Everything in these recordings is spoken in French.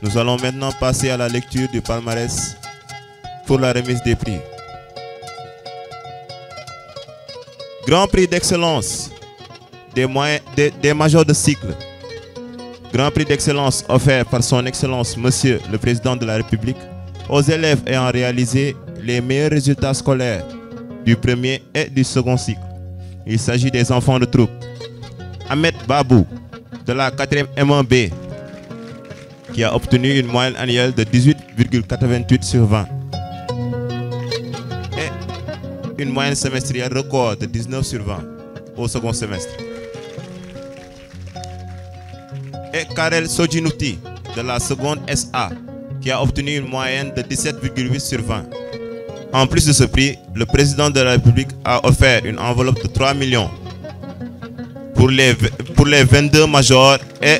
Nous allons maintenant passer à la lecture du palmarès pour la remise des prix. Grand prix d'excellence des majors de cycle. Grand prix d'excellence offert par son Excellence Monsieur le Président de la République aux élèves ayant réalisé les meilleurs résultats scolaires du premier et du second cycle. Il s'agit des enfants de troupe. Ahmed Babou de la 4e M1B qui a obtenu une moyenne annuelle de 18,88 sur 20 et une moyenne semestrielle record de 19 sur 20 au second semestre. Et Karel Sojinouti de la seconde SA qui a obtenu une moyenne de 17,8 sur 20. En plus de ce prix, le président de la République a offert une enveloppe de 3 millions pour les 22 majors et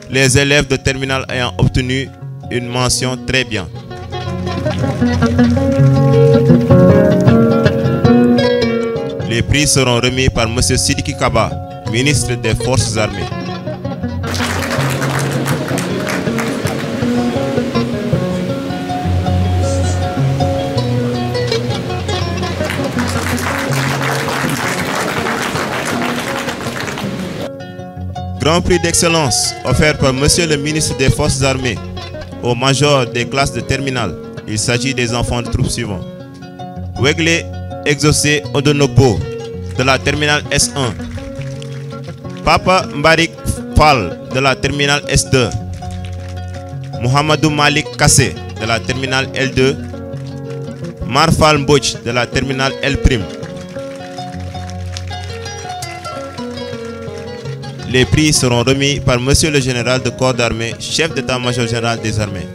les élèves de terminale ayant obtenu une mention très bien. Les prix seront remis par M. Sidiki Kaba, ministre des Forces armées. Grand prix d'excellence offert par Monsieur le ministre des Forces armées aux majors des classes de terminale. Il s'agit des enfants de troupes suivants. Wegle Exaucé Odonobo de la terminale S1. Papa Mbarik Fall de la terminale S2. Mohamedou Malik Kassé de la terminale L2. Marfal Mbouch de la terminale L'. Les prix seront remis par Monsieur le Général de Corps d'Armée, chef d'état-major général des armées.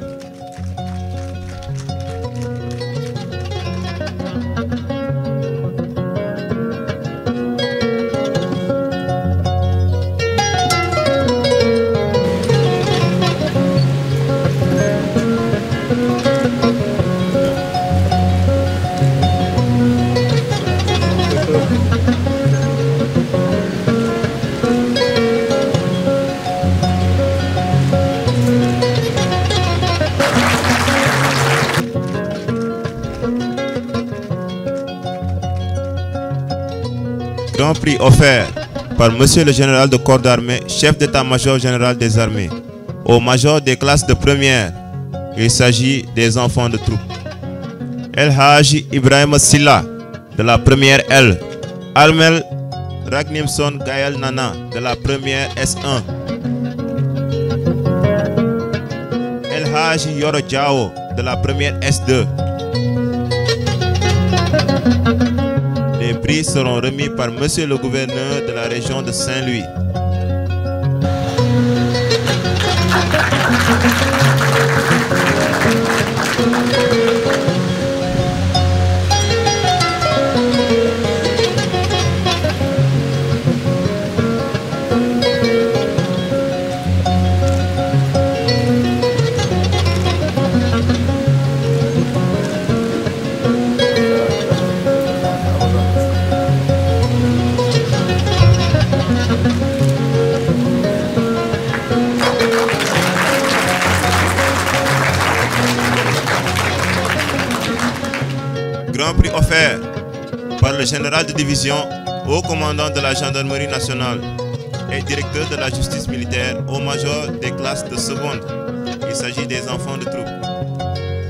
Grand prix offert par Monsieur le Général de Corps d'Armée, chef d'état-major général des armées, aux majors des classes de première. Il s'agit des enfants de troupe. El Haji Ibrahim Silla de la première L. Almel Ragnimson Gaël Nana de la première S1. El Haji Yoro Diao de la première S2. Les prix seront remis par Monsieur le gouverneur de la région de Saint-Louis. Grand prix offert par le général de division, haut commandant de la gendarmerie nationale et directeur de la justice militaire au major des classes de seconde. Il s'agit des enfants de troupe.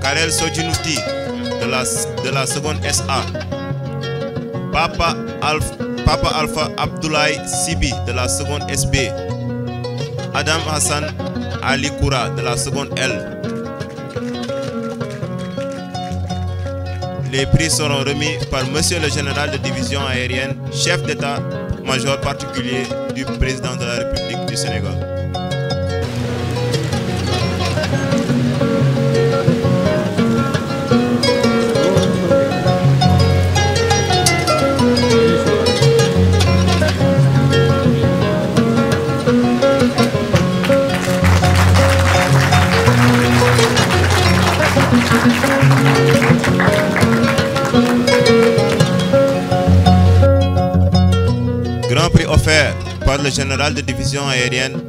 Karel Sojinouti de la seconde SA. Papa Alpha Abdoulaye Sibi de la seconde SB. Adam Hassan Ali Koura de la seconde L. Les prix seront remis par Monsieur le Général de division aérienne, chef d'état-major particulier du président de la République du Sénégal. Grand prix offert par le général de division aérienne,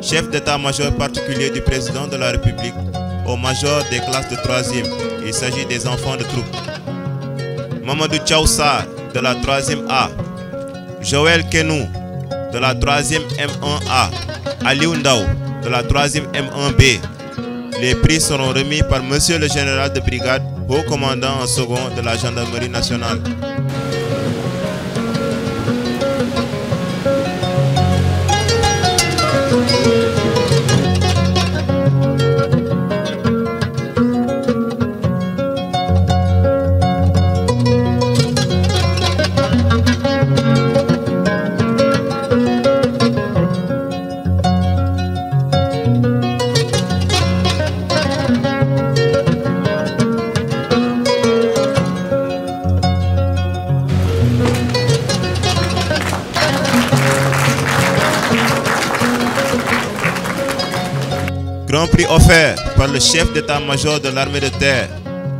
chef d'état-major particulier du président de la République, au major des classes de 3e. Il s'agit des enfants de troupe. Mamadou Tchaoussar de la 3e A. Joël Kenou de la 3e M1A. Aliou Ndao de la 3e M1B. Les prix seront remis par Monsieur le général de brigade, haut commandant en second de la gendarmerie nationale. Grand prix offert par le chef d'état-major de l'armée de terre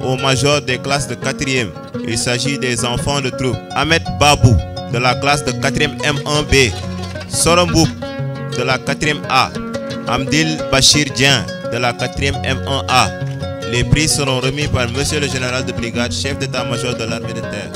au major des classes de 4e. Il s'agit des enfants de troupe. Ahmed Babou de la classe de 4e M1B. Soromboub de la 4e A. Amdil Bachir Dien de la 4e M1A. Les prix seront remis par Monsieur le général de brigade, chef d'état-major de l'armée de terre.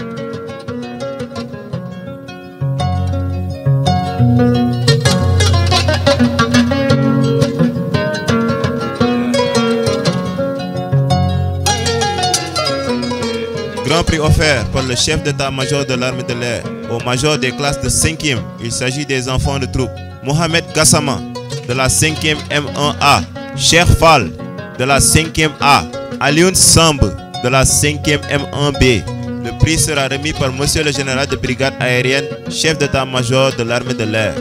Grand prix offert par le chef d'état-major de l'armée de l'air au major des classes de 5e. Il s'agit des enfants de troupe. Mohamed Gassama de la 5e M1A. Cheikh Fall de la 5e A. Alioune Samb de la 5e M1B. Le prix sera remis par Monsieur le général de brigade aérienne, chef d'état-major de l'armée de l'air.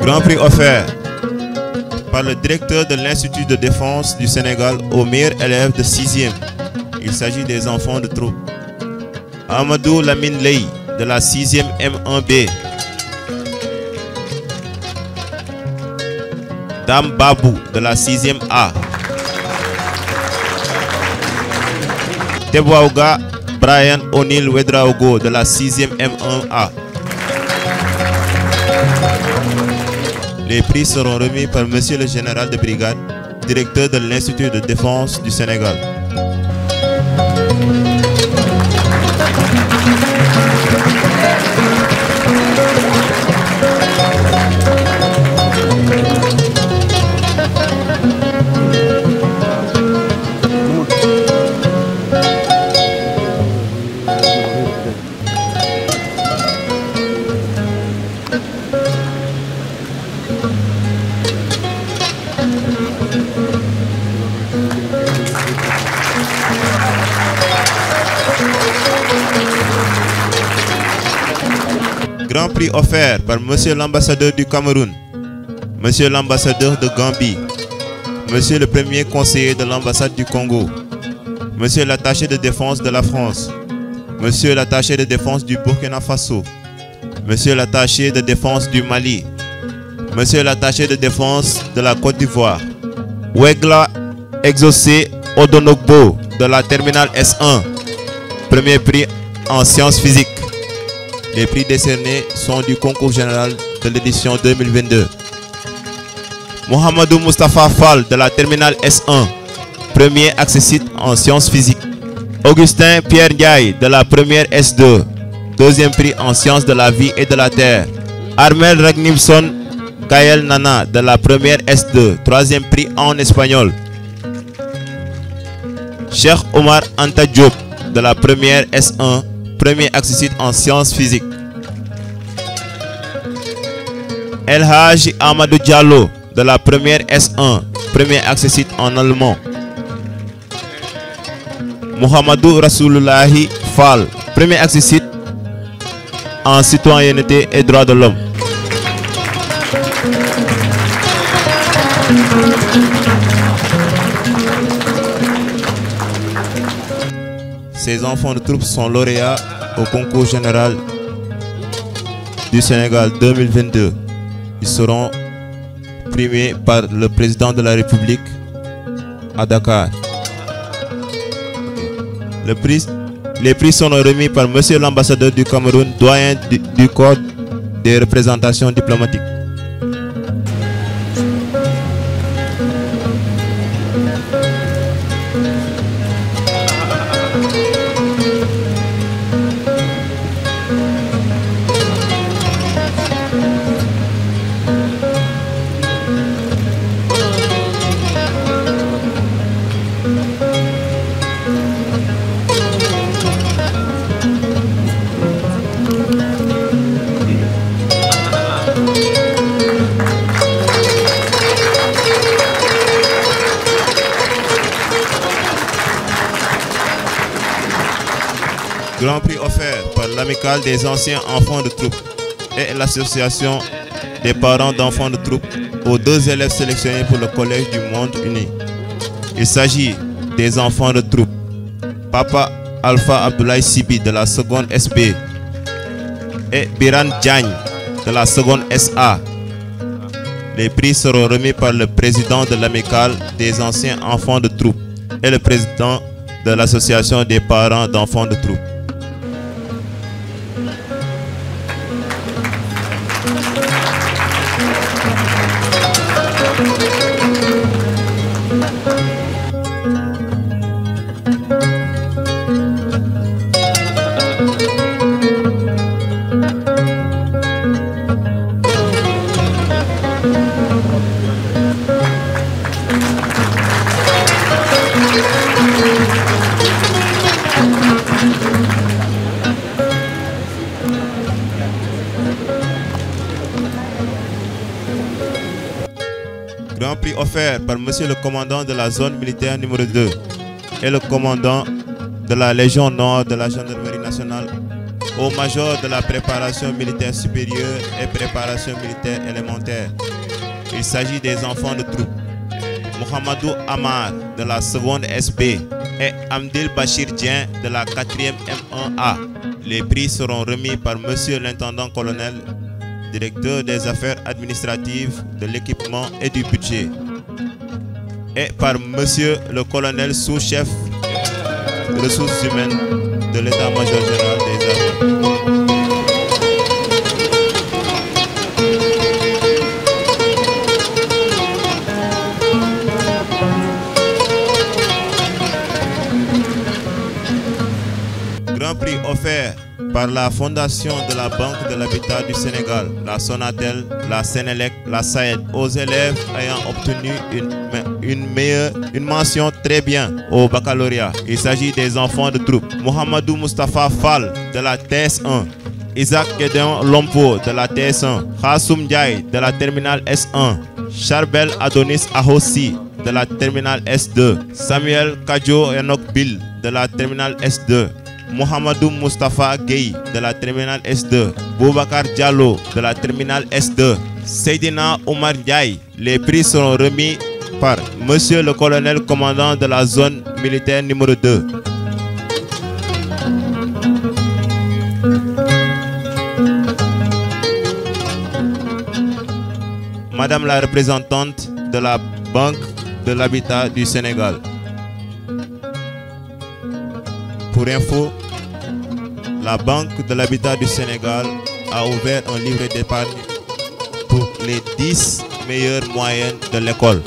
Grand prix offert par le directeur de l'Institut de défense du Sénégal aux meilleurs élèves de 6e. Il s'agit des enfants de troupe. Amadou Lamine Ley de la 6e M1B. Dame Babou de la 6e A. Tebouaouga Brian O'Neill Wedraogo de la 6e M1A. Les prix seront remis par Monsieur le général de brigade, directeur de l'Institut de défense du Sénégal. Grand prix offert par Monsieur l'ambassadeur du Cameroun, Monsieur l'ambassadeur de Gambie, Monsieur le premier conseiller de l'ambassade du Congo, Monsieur l'attaché de défense de la France, Monsieur l'attaché de défense du Burkina Faso, Monsieur l'attaché de défense du Mali, Monsieur l'attaché de défense de la Côte d'Ivoire, Wegla Exaucé Odonogbo de la terminale S1, premier prix en sciences physiques. Les prix décernés sont du concours général de l'édition 2022. Mohamedou Moustapha Fall de la terminale S1, premier accessite en sciences physiques. Augustin Pierre Ndiaye de la première S2, deuxième prix en sciences de la vie et de la terre. Armel Ragnimson Gaël Nana de la première S2, troisième prix en espagnol. Cheikh Omar Anta Diop de la première S1, premier accessite en sciences physiques. El Haji Amadou Diallo de la première S1, premier accessite en allemand. Mohamedou Rasulullahi Fall, premier accessite en citoyenneté et droits de l'homme. Ces enfants de troupe sont lauréats au concours général du Sénégal 2022. Ils seront primés par le président de la République à Dakar. Les prix sont remis par monsieur l'ambassadeur du Cameroun, doyen du corps des représentations diplomatiques. Grand prix offert par l'amicale des anciens enfants de troupe et l'association des parents d'enfants de troupe aux 2 élèves sélectionnés pour le collège du Monde Uni. Il s'agit des enfants de troupe Papa Alpha Abdoulaye Sibi de la seconde SB et Biran Diagne de la seconde SA. Les prix seront remis par le président de l'amicale des anciens enfants de troupe et le président de l'association des parents d'enfants de troupe. Grand prix offert par monsieur le commandant de la zone militaire numéro 2 et le commandant de la Légion Nord de la Gendarmerie nationale au major de la préparation militaire supérieure et préparation militaire élémentaire. Il s'agit des enfants de troupe Mohamedou Amar de la seconde SB et Amdil Bachir Dien de la 4e M1A. Les prix seront remis par monsieur l'intendant-colonel, directeur des affaires administratives, de l'équipement et du budget, et par monsieur le colonel sous-chef ressources humaines de l'état-major général des armées. Grand prix offert par la Fondation de la Banque de l'Habitat du Sénégal, la Sonatel, la Sénélec, la SAED, aux élèves ayant obtenu une mention très bien au baccalauréat. Il s'agit des enfants de troupe Mohamedou Moustapha Fall de la TS1, Isaac Gédéon Lompo de la TS1, Khassoum Ndiaye de la terminale S1, Charbel Adonis Ahossi de la terminale S2, Samuel Kadjo Enoch Bill de la terminale S2, Mohamedou Moustapha Gueye de la terminale S2, Boubacar Diallo de la terminale S2, Seydina Omar Ndiaye. Les prix seront remis par monsieur le colonel commandant de la zone militaire numéro 2. Madame la représentante de la Banque de l'Habitat du Sénégal. Pour info, la Banque de l'Habitat du Sénégal a ouvert un livret d'épargne pour les 10 meilleures moyennes de l'école.